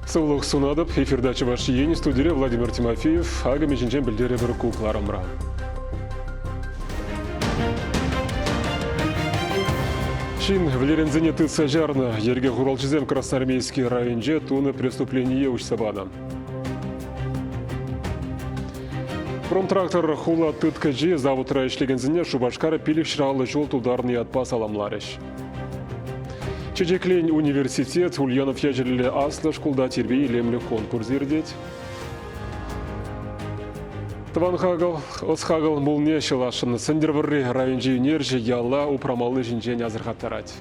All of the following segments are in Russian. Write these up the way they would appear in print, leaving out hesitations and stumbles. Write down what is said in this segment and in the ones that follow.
Саулық сунадып, эфирда чываш ени студия Владимир Тимофеев, ага меченчен білдері бір кукларамра. Чин влерензене тыца жарна, ерге хуралчызем Красноармейский районже туны преступление учсабана. Промтрактор хула тыткажи завутра ишлегензіне Шубашкара пилік шыралы жол тударны атпас аламларыш. Чечеклень университет Ульянов яжерлі аслы шкулда тербей лемлі конкурс ердет. Тванхагал, Осхагал мұлне шылашын сындырвыры районжи үнержі ялла упрамалы жинжен азырғаттарад.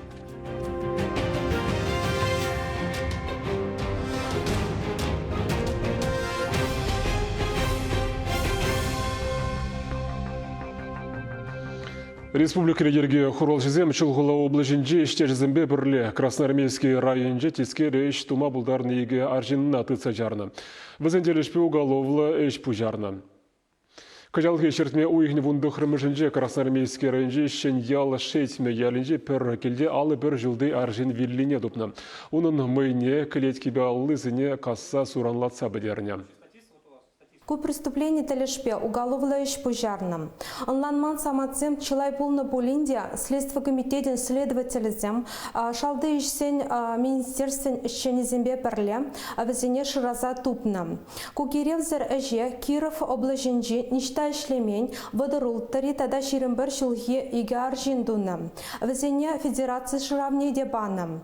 Республика Регерге Хуралжызем Чылғыла облажынжи іште жызымбе бірлі Красноармейский районжы тескері іш тума бұлдарны еге аржинына тыца жарны. Візенделішпе уголовлы іш пу жарны. Кажалғы шертме уйхне вундықрымыжынжы Красноармейский районжы ішшен ялы шейтме ялінжі пір келде алы бір жылды аржин виллине дұпны. Оның мыйне кілеткебе аллы зіне касса суранлатса бідеріне. Ку преступление телешпе уголовно ищ пожарным. Онланман самацем чилай полно Полиндия, следствие комитетен следователем, шалды ищсен министерствен ищенезембе перле, а везене шираза тупна. Кукиревзер эже Киров облажинджи ништа ишлемень водорул тари тада ширембер шилхи ига аржиндуна. Везене федерации ширавней дебана.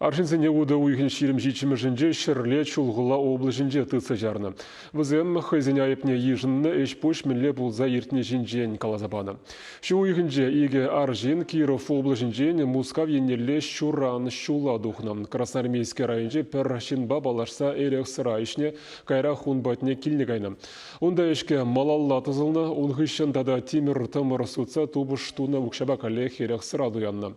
Аржинзене уды уйхен ширим жичімі жінже шырле чулғыла облы жінже тыца жарны. Візен хайзене айыпне ежінні эш пош мінле бұлза ертіне жінжен калазабаны. Шу уйхенже иге аржин Киров облы жінжен Мускав енелі шуран шула духна. Красноармейский районже пір шинба балашса эрек сыра ішне кайра хунбатне килнегайны. Онда эшке малалла тызылны, онғышын дада тимір тымыр суца тубыш туна укшаба кале херек сыра дуянны.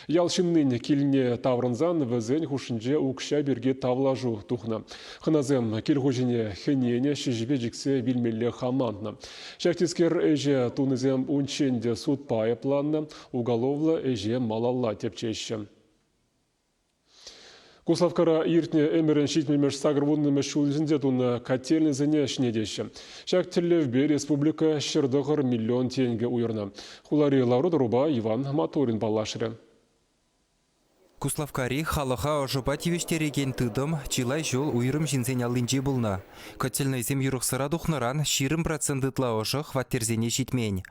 Ялшынның килне таврынзан візен хушынже укша берге тавлажу тухна. Хыназем келхожине хенене шижбе жіксе білмелі хамантны. Шактискер эже тунызем унченде суд пая планны, уголовлы эже малалла тепчеші. Куславкара иртне эмерен шитмелмеш сагырвунны шулзінде туны котельнізіне шнедеші. Шактерлевбе республика шырдығыр миллион тенге уйырны. Хулари Лавру Руба Иван Моторин балашыры. Куславкари халыха ожыба тивештереген тыдым чилай жол уйрым жинзен алынжи булна. Котельнайзем юрықсыра духныран ширым процентытла ожы хваттерзене житмень.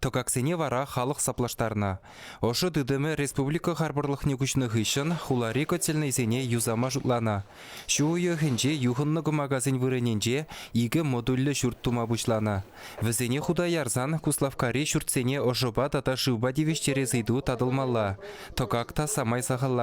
Токаксене вара халық саплаштарна. Ожы тыдымы республика харбарлық негушных ишын хулари котельнайзене юзама жутлана. Шу уйығынже юхынны магазин вырыненже игі модуллі журт тума бушлана. Візене худа ярзан Куславкари журтсене ожыба тата шыба тивештерезейду тадылмалла. Токакта самай сағалла.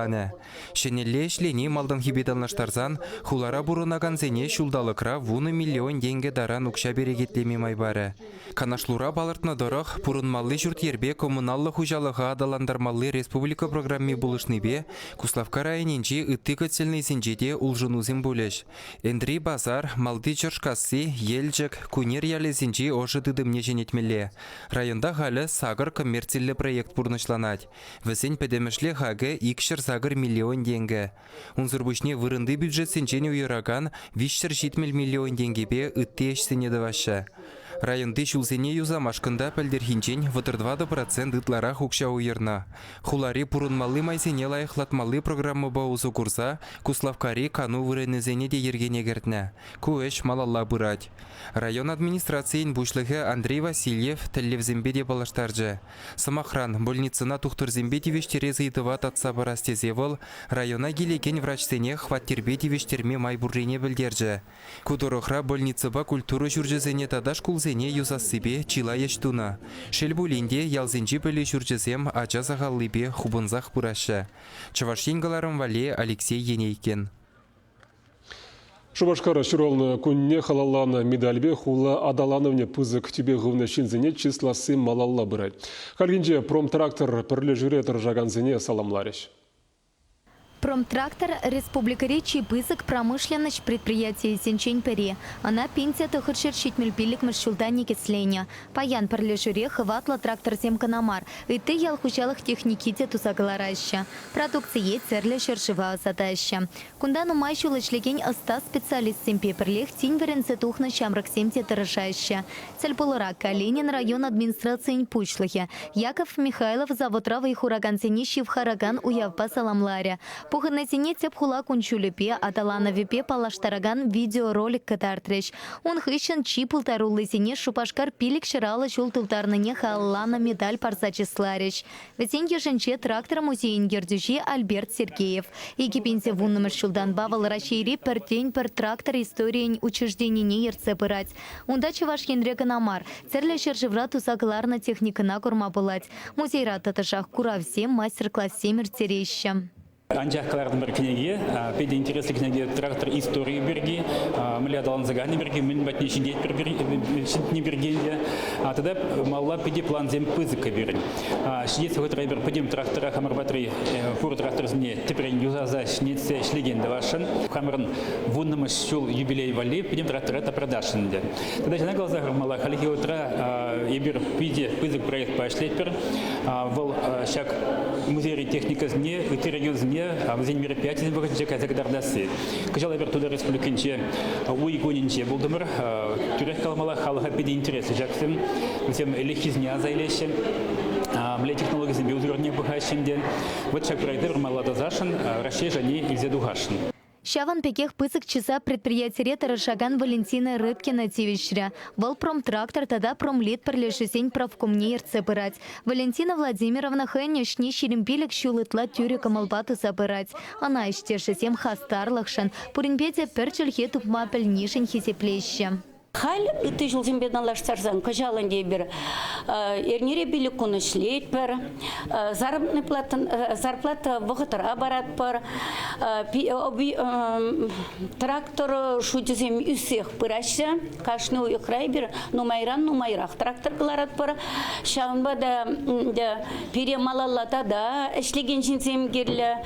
Шенелле шлени малдан хибедалнаштарзан хулара бурунаган зене шулдалыкра вуны миллион деньги даран укша берегетлеме майбары. Канашлура балыртна дорог пурунмаллы журт ербе коммуналлы хужалыға адаландармаллы республика программе булышныбе Куславка районенче ытты котельный зенжеде улжынузем булеш. Эндри базар, малды чоршкасы, елжік, кунер ялы зенже ожы дыдымне женетмеле. Районда халі сагыр коммерциялы проект бурнышланать. Весен педемешле хагы икшір сагыр миллион деньги. Унзырбушне вырынды бюджет сенчене уйраган 570 миллион денгебе ытты эшсене даваша. Районды шулсене юзамашкында пәлдерхинчен 22% ытлара хукша уйырна. Хулари пурынмалы майсене лайықлатмалы программы баузу курса Куславкари кану вырынызене де ергене гертне. Куэш малалла бұрать. Район администрациян бушлығы Андрей Васильев тәллевзембе де балаштаржы. Самахран больницына тухтырзембе тивештерезі итыва татса барастезевыл района келеген врачсене хваттербе тивештерме майбуррене білдержі. Кудорохра больницыба культуры жүржізене тадаш кулзене юзасыбе чила ештуна. Шелбулинде ялзенжи бөлі жүржізем ача сағаллыбе хубынзақ бұрашы. Чавашингаларым вале Алексей Енейкен. Шубашкара шыролны күнне халалланы медальбе хула адалановне пызык тебе ғывны шинзене числасы малалла бұрай. Халгинже промтрактор пірлі жүретір жаған зене саламларыш. Волпромтрактор республикари чипысык промышленность предприятия сенчень пери. Она пенсия тохыршер щитмельпилик маршрутани кисленя. Паян парлешуре хватла трактор земканамар. И ты ялхучалых техниките тусагалараща. Продукция церля шершива задаща. Кундану майшу лычлеген оста специалист семпеперлих тинь веренце тухна шамрак семте тарашаща. Цельполурак Калинин район администрации пучлыхе. Яков Михайлов заводрава и хураган сенищи в хараган уявпа саламларя. Пуханетине тепхула кунчулюпе, аталана випе палаштараган видеоролик катартреш. Он хыщен чипул тарулысине шупашкар пилик шырала шултултарныне халлана медаль парзачислареш. Весенье женче трактор музейн гердюжи Альберт Сергеев. Екипенсе вуннымыш шулдан бавал рашири пер день пер трактор историень учреждений не ерце пырать. Ундачи ваш Генреканамар. Церля шержевра тусагларна техника на курма пылать. Музейра таташах куравсе мастер-класс мертереща. Анжақ қалардың бір кінеге, пейді интереслі кінеге трактор истории берге, мүлі адалан заганы берге, мүн бәтіне шіндетіне бергенде, тогда малла пейде план зем пызыка берін. Шидетсі өтірай бір пөдем трактора қамыр батыры фур тракторызіне тепірен юзаза шнетсе шлегенді вашын, қамырын вуннымыш шул юбилей вали, пөдем трактора продашынды. Тогда жана глаза мала халихи өтіра ебір пейде пызык проект пашлет бір, вол шак музей техникасыне, өте регионзыне, а в день мероприятия выходит Казагдардасы. Каждый бер туда республиканче уйгонинче булдымыр тюрек калмала халха педи интересы жаксым всем лехизня зайлеше мле технологии биозурне бухащенде вот шаг пройдер малада зашин расшежани изедугашин. Шаван пекех пысык часа предприятия Тарашаган Валентина Рыбкина тивищря. Волпромтрактор тогда промлет перлешесень правкомне ирцепырать. Валентина Владимировна хэнешни шеремпилик щулытла тюрика малбату запырать. Она иштешесем хастарлахшан. Пуринпеде перчельхе тупмапель нишень хисеплеще. Хал ты жил зембедан лаштарзан, кажалан дебер. Эрнире били кунышлейт пер, заработная зарплата богатара барат пер, трактор шутизем усех пыраща, кашну и крайбер, ну майрах трактор галарат пер, шанба да перемалалата да, эшлегенчинсем герля.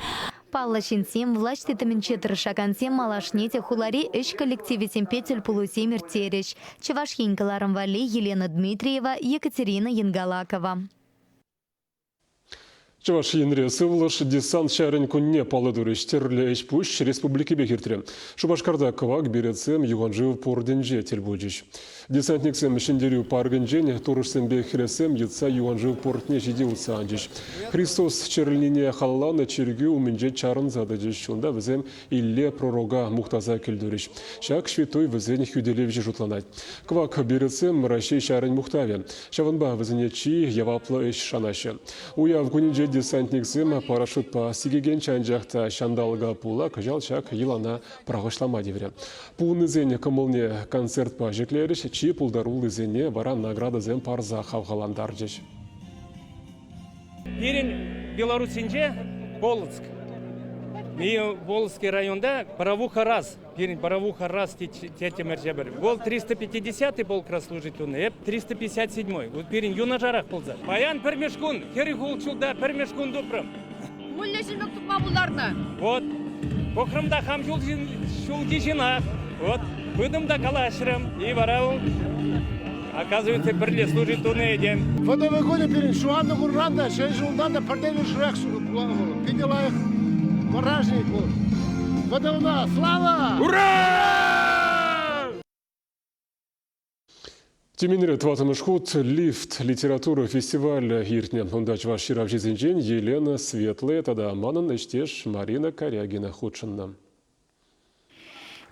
Палла шинсем власть тетаменче тырышакансем малашнете хулари эш коллективисем петель полусемер тереш. Чевашхинкаларам вали Елена Дмитриева, Екатерина Янгалакова. Чаваш енре сывлыш десант шәрін күнне палыдырыш терлі эшпуш республики бекертірі. Шубашкарда кывак беретсем юганжив порденже телбуджиш. Десантниксем шендерю паргенжен турышсем бекересем етса юганжив портне жиделса анжиш. Христос черлине халланы чергю уменже чарын задыжиш. Шунда візем илле пророга мухтаза келдуриш. Шак швитой візен хюделевжі жутланать. Кывак беретсем рашей шәрін мухтаве. Шаванба візене чи яваплы эш шанашы. Уяв күнінже десантниксем парашют па сигеген чанжақта шандалга пула кажалчак елана прағышлама девре. Пулны зене кымылне концерт па жеклеріш, чи пулдарулы зене бара награда зен парза хавғаландар жеш. Перен Беларусинже Полоцк. Ми Волжский районда Паравуха раз. Перен Паравуха раз тетя мерчебер. Гол 350-й был краслужительный, эп 357-й. Вот перен юна жарах полза. Паян пермешкун, хери хулчулда пермешкун дупрым. Муллешинбек тупмабуларны. Вот. Похрымда хамчул жинах. Вот. Выдымда калашрым. И варау. Оказывается, перли служительный день. В этом году перен шуанды гурранда, шей жулданда пардели шрек сулы. Видела их. Поражнику. Водовна, слава! Ура! Тиминре тватымышхут лифт литературы фестиваль гиртне. Ондач ваш ширавжи зенжен Елена Светлая, тада манын эштеш Марина Корягина худшынна.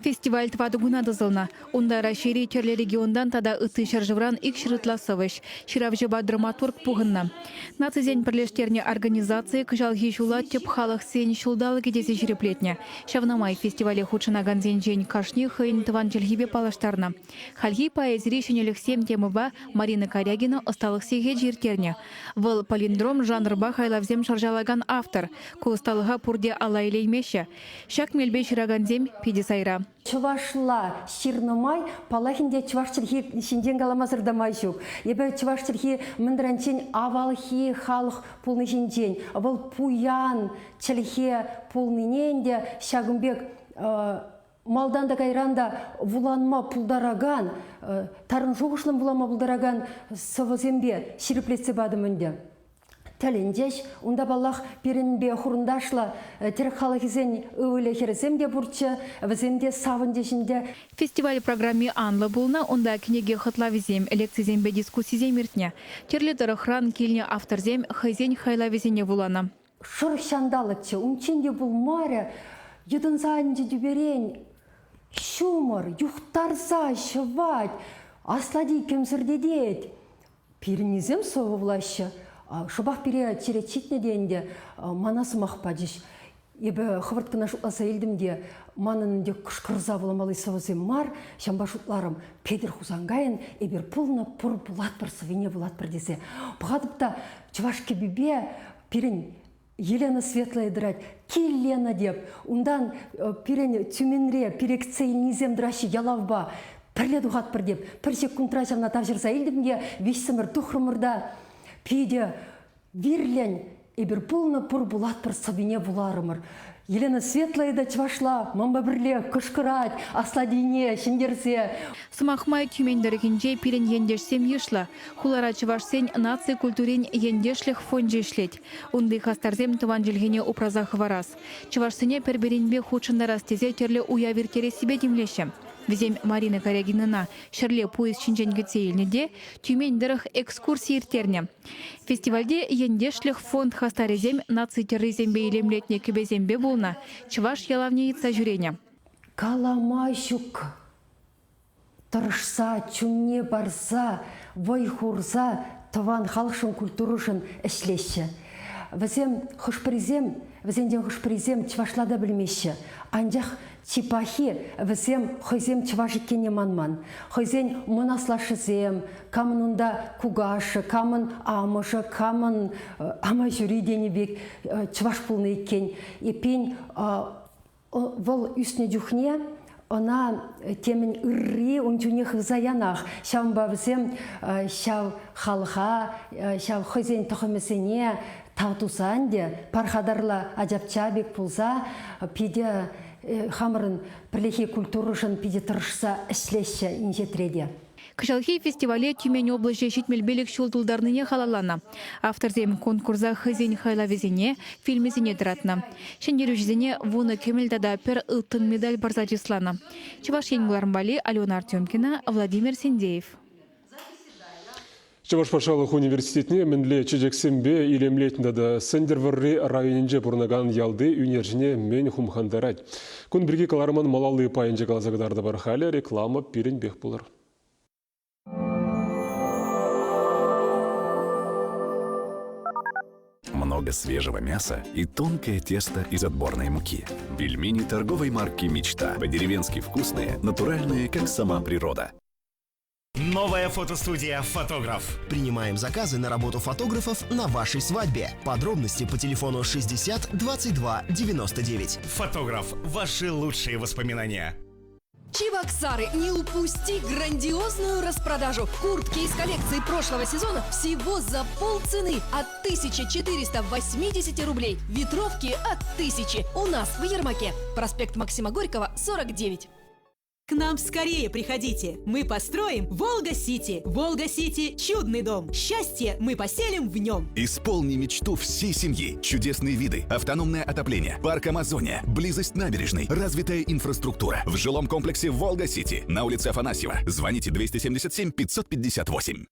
Фестиваль твадугуна дызылна. Онда расшири черлі региондан тада ыты шаржывран ик шырытласывыш. Ширавжыба драматург пуғынна. Нацизен бірлештерне организации кыжалги шула теп халық сен шулдалы кедесі жиреплетне. Шавнамай фестивале худшынаган зенжен кашни хыйн тыван челгибе палаштарна. Хальги поэзри шенелік сем темыба Марина Корягина осталық сеге жиртерне. Выл палиндром жанрба хайлавзем шаржалаган автор. Кулысталыға пурде алайлеймеші. Шак мелбе шыраганзем педесайра. Чувашла Ширномай, палахинде чувашчерхи шинден галамазырдамай жук. Ебе чувашчерхи мындранчен авалхи халық пулны шинден. Бұл пуян чельхе пулныненде шагымбек малданда кайранда вуланма пулдараган, тарын жоғышлым вуланма пулдараган савазембе шириплетсе бадымынде. Тәлендеш, онда баллах перенбе хурындашла терек халахизен өйле хереземде бурчы, віземде савындешінде. Фестиваль программе анлы болна, онда книге хытлавизем, лекцизембе дискуссизем иртне. Терлетер хран келіне авторзем хайзен хайлавизене вулана. Шыр шандалыкчы, умченде бұл маре, едінзайынды дүберен, шумыр, юхтарса, шывать, аслади кемсірдедет. Перенезем совы влашы. Шубах пере черечитне денде манасы мақпадыш. Ебі хывырткына шутласа елдімде манынде күшкірза боламалы савызем мар, шамба шутларым педер хузангайын, ебір пулны пұр бұлат бір сывене бұлат бір десе. Бұғадыпта чывашке бебе перен Елена светлая драть, келлена деп, ундан перен тюменре, перекцей низем драши ялавба, пірле дұғат бір деп, пір секунд трачавна тавжырса елдімде вешсімір тұхрымырда пейде вирлен, ебір пулны пұр бұлат бір сабине бұларымыр. Елена светлая да чвашла, мамба бірле күшкірат, асладине, шындерсе. Сымақмай тюмендерігінде пирен ендешсем ешла. Хулара чвашсен наци культурен ендешлих фонжи ишлет. Унды хастарзем тыван желгене упразах варас. Чвашсене перберенбе худшындарас тезе терле уявиртере себе демлешем. Везем Марина Корягинына шерле поезд шинженге цейлнеде тюмендерых экскурсии иртерне. Фестивальде ендешлих фонд хастарезем наци террезембе илемлетне кебезембе болна. Чваш ялавнеется жюрене. Каламайшук, тұрышса, чүнне барса, вайхурса, таван халқшын культурышын ішлеші. Візем хұшпырезем, візенден хұшпырезем чвашлада білмеші. Анжақ чипахи візем хойзем чвашиккене манман. Хойзен мұнаслашызем, камын ұнда кугашы, камын амышы, камын ама жүридені бек чваш пулны еккен. Епен вол үстіне дюхне, она темен үрри, ончуне хызаянах. Шамба візем шав халха, шав хойзен тұхымысыне, Таутусанде, пархадарла ажапчабек пулса, пиде хамырын пірлехи культурышын пиде тұрышса ішлеші инжетреде. Кышалхи фестивале Тюмень области шитмелбелік шултулдарныне халалана. Авторзем конкурса хызен хайлавезене, фильмезене дыратна. Шендерюжзене вуны кемелдада пер ылтын медаль барзачислана. Чуваш Енгулармбали, Алена Артемкина, Владимир Синдеев. Чаваш пашалық университетіне мінле чежексембе илемлетінде да Сендерварри районынже бұрнаган ялды үнержіне мен хумхандарад. Күн бірге каларман малалы пайынже қалазагдарды бар халі реклама пирен бек болыр. Много свежего мяса и тонкое тесто из отборной муки. Пельмени торговой марки «Мечта». По-деревенски вкусные, натуральные, как сама природа. Новая фотостудия «Фотограф». Принимаем заказы на работу фотографов на вашей свадьбе. Подробности по телефону 60 22 99. «Фотограф». Ваши лучшие воспоминания. Чебоксары, не упусти грандиозную распродажу. Куртки из коллекции прошлого сезона всего за полцены от 1480 рублей. Ветровки от 1000. У нас в Ермаке. Проспект Максима Горького, 49. К нам скорее приходите. Мы построим Волга-Сити. Волга-Сити – чудный дом. Счастье мы поселим в нем. Исполни мечту всей семьи. Чудесные виды, автономное отопление, парк Амазония, близость набережной, развитая инфраструктура. В жилом комплексе Волга-Сити на улице Афанасьева. Звоните 277 558.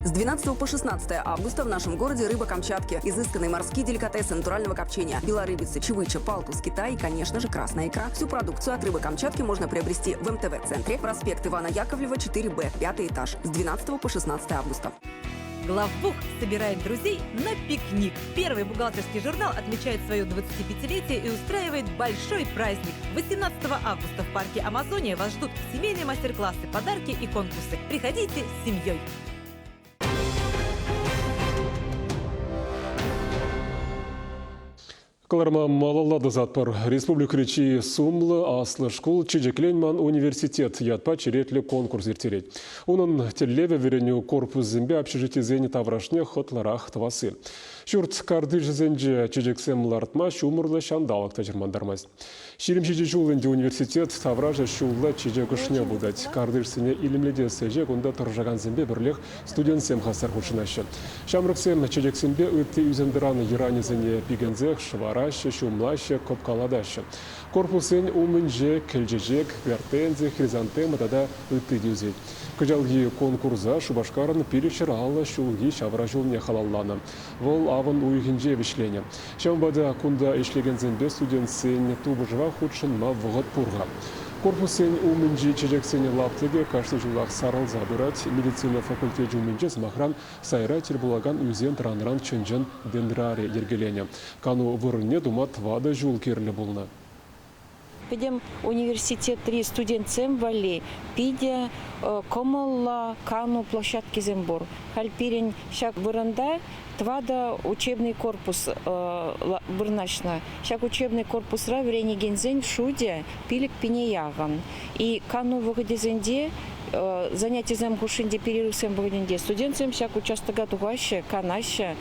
С 12 по 16 августа в нашем городе рыба Камчатки. Изысканные морские деликатесы натурального копчения. Белорыбица, чевыча, палтус, Китай и, конечно же, красная икра. Всю продукцию от рыбы Камчатки можно приобрести в МТВ-центре. Проспект Ивана Яковлева, 4Б, 5 этаж. С 12 по 16 августа. Главбух собирает друзей на пикник. Первый бухгалтерский журнал отмечает свое 25-летие и устраивает большой праздник. 18 августа в парке Амазония вас ждут семейные мастер-классы, подарки и конкурсы. Приходите с семьей. Каларма малалады затпар. Республика речи сумлы аслы школ Чижекленман университет ятпа черетлі конкурс ертерет. Onun теллеве вереню корпус зембе общежитие зени таврашне хотларах тавасы. Шурт карды жезенже Чижексем лартма шумырлы шандалык тажырмандармаз. Ширимшиджи жулынде университет тавража шулла Чижегышне будать. Кардышсыне илимледе сеже гунда тұржаган зембе бірлех студент сем хасар хушынашы. Шамрыксем Чижексембе үтті үзендіраны иранезіне пигензех шварашы, шумлашы, копкаладашы. Корпусын умынже, келжежек, вертензе, хризантема тада үтті дюзет. Кыжалги конкурса Шубашкарын перешер алла шулги шавра жылне халалланы. Вол авын уйгинже вишлене. Шамбада кунда ишлеген зенбе студент сен тубыжва худшын ма вғыт пурға. Корпусын умынже чежексене лаптыге кашты жылақ сарыл забырать медицина факультет умынже смахран сайра тербулаган үзен транран чынжын дендраре ергелене. Кану вырыне думат вада жул керлі болны. Пидем университет 3 студентцем вали, пидя комолла кану площадки зембор. Хальпирин шак выранда, твада учебный корпус бырначна. Шак учебный корпус раврени гензень шуде пилик пинеяган. И кану выходезенде занятие зем гушинде перерыв сем выходенде студентцем шак участага тугаще, канаще.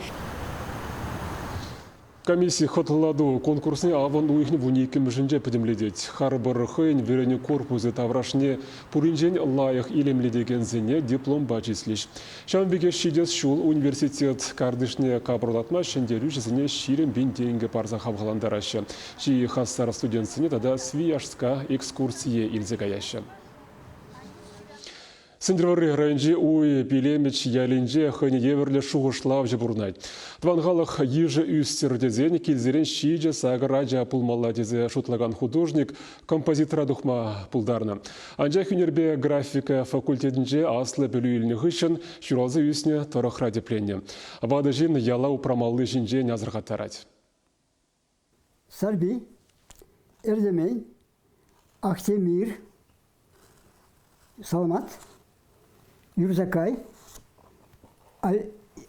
Комиссия хотладу конкурсны аван уйхни вуниким жинже подемледеть. Харбар хейн вереню корпусы таврашне пуринжен лайых илемледеген зене диплом бачислиш. Шамбеге шидес шул университет кардышне кабрулатма шендерю жезене ширен бин деньги парза хавгаландарашы. Чи хассар студентсыне тада свияшска экскурсие илзегаяшы. Сендервары районже уй пилемеч ялинже хыне еверле шуғышлав жебурнайд. Тванғалық ежі үстердезен келзерен шиже сағыраджа пулмалла дезе шутлаган художник композитора духма пулдарны. Анжа хүнербе графика факультетінже аслы бөлуіліні ғышын шуралзы үсіне тұрықра депленне. Вады жин яла упрамаллы жинже нязырға тарать. Сарби, Эрдемей, Ахтемир, Саламат, Юрзакай,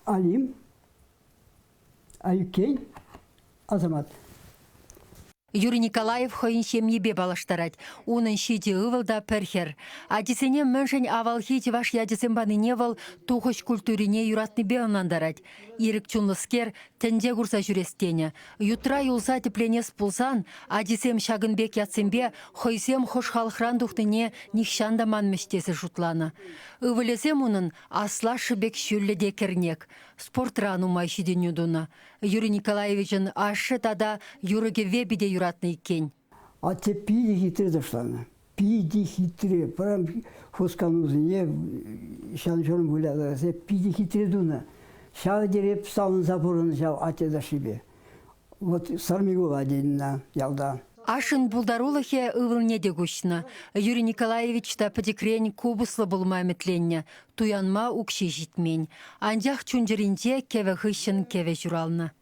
Алим, Аюкей, Азамат. Юрий Николаев хойын семьебе балаштарать. Унын шиде ывылда перхер. Адисене мэншень авалхите ваш ядисен баныне вал тухош культурине юратны беонандарать. Ирик чунлыскер тенде курса жүрестене. Ютра юлса тепленес пулсан, адисем шагынбек ятсембе хойсем хош халхран духтыне нихшанда манмештесі жутлана. Ывылесем унын асла шыбек шүлле декернек. Спортран умай шиденюдуна. Юрий Николаевичын ашы тада юрыге вебиде юратны иккен. А те пиди хитре дошланы. Пиди хитре. Прям хосканузыне шанчорын бұлядырасы. Пиди хитре дуна. Шағы дереп салын запорын жау ате дашибе. Вот сармигула дейінна ялда. Ашын булдарулахе ывылне дегушна. Юрий Николаевич та подекрень кубуслы булма метленне. Туянма укши житмень. Анжақ чунжеринде кеве хыщын кеве журална.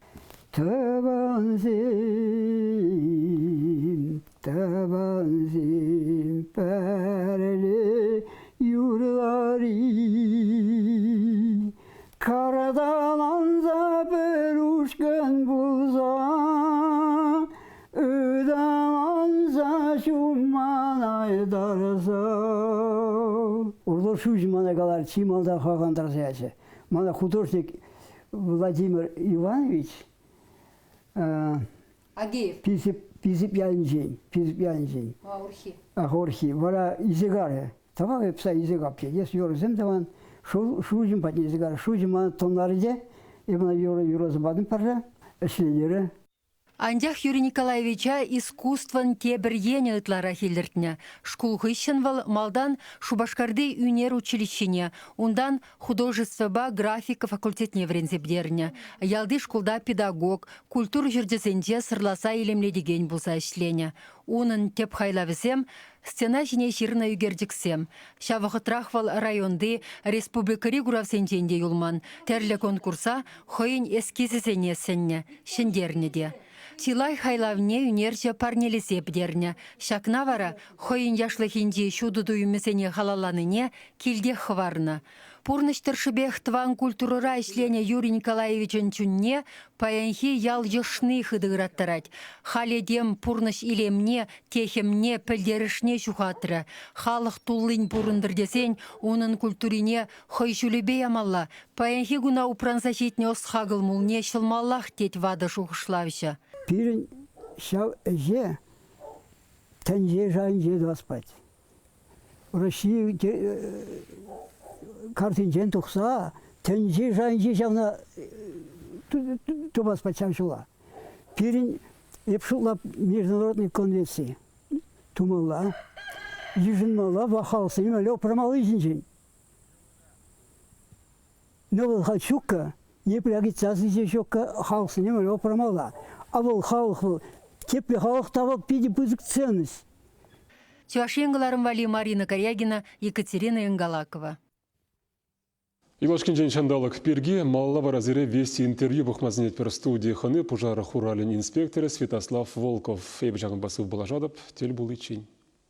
Tabanzim, tabanzim, perli yurları. Karadan anza beruşken bulza, öden anza şumana darza. Orada şu jimana kadar çimalda hakandarsa yaşı. Bana художник Владимир Иванович Агеев. Пизип ялинжен. Ахорхи. Вара изегаре. Тава вепса изегапче. Ес yoruzem tavan şujim patni izegare. Şujim ana tonlarıca. Ebana yoruzem badın parra. Eşleleri. Анжақ Юрий Николаевича искусствын тебір ені ытлара хелдіртіне. Шкул хыщынвал малдан Шубашкарды үнер училищене, ундан художествоба графика факультетне врензебдеріне. Ялды шкулда педагог, культур жүрдесенде сырласа елемледеген болса ішлене. Унын теп хайлавысем, сцена жіне жирна үгердіксем. Шавақытрахвал районды республикари гуравсенженде юлман. Тәрлі конкурса хойын эскизісене сенне, шендернеде. Тилай хайлавне үнерже парнелесе бдерне. Шакна вара хойын яшлы хинде шуду дуюмесене халаланыне килде хварна. Пурныштыршыбех тван культурыра ишлене Юрий Николаевичен чунне паянхи ял ешны хыдыгыраттырать. Халедем пурныш илемне, техемне, пілдерішне шухатыры. Халық туллын пурындыр десен, onun культурине хойшулебе ямалла. Паянхи гуна упранса шетне осхагыл мулне шылмаллах тет вады шухышлавыша. Пирин шау эже, тенже жайын же доспать. Россия картинжен тұқса, тенже жайын же жауна тубаспать шамшула. Пирин епшулап международной конвенции. Тумала, ежинмала, вахался, имели опрамалы жинжин. Но халчука, не прягится, шока халса, не имели опрамала. А был халық был, тепли халық тавал пиди пызык ценность. Чувашенгаларым вали Марина Корягина, Екатерина Ингалакова. Илашкин женщандалық перге малла варазире вести интервью бұқмазынет пер студии ханы пожара хуралин инспекторы Святослав Волков. Эбі жағын басып бұлажадып, тел бұл için.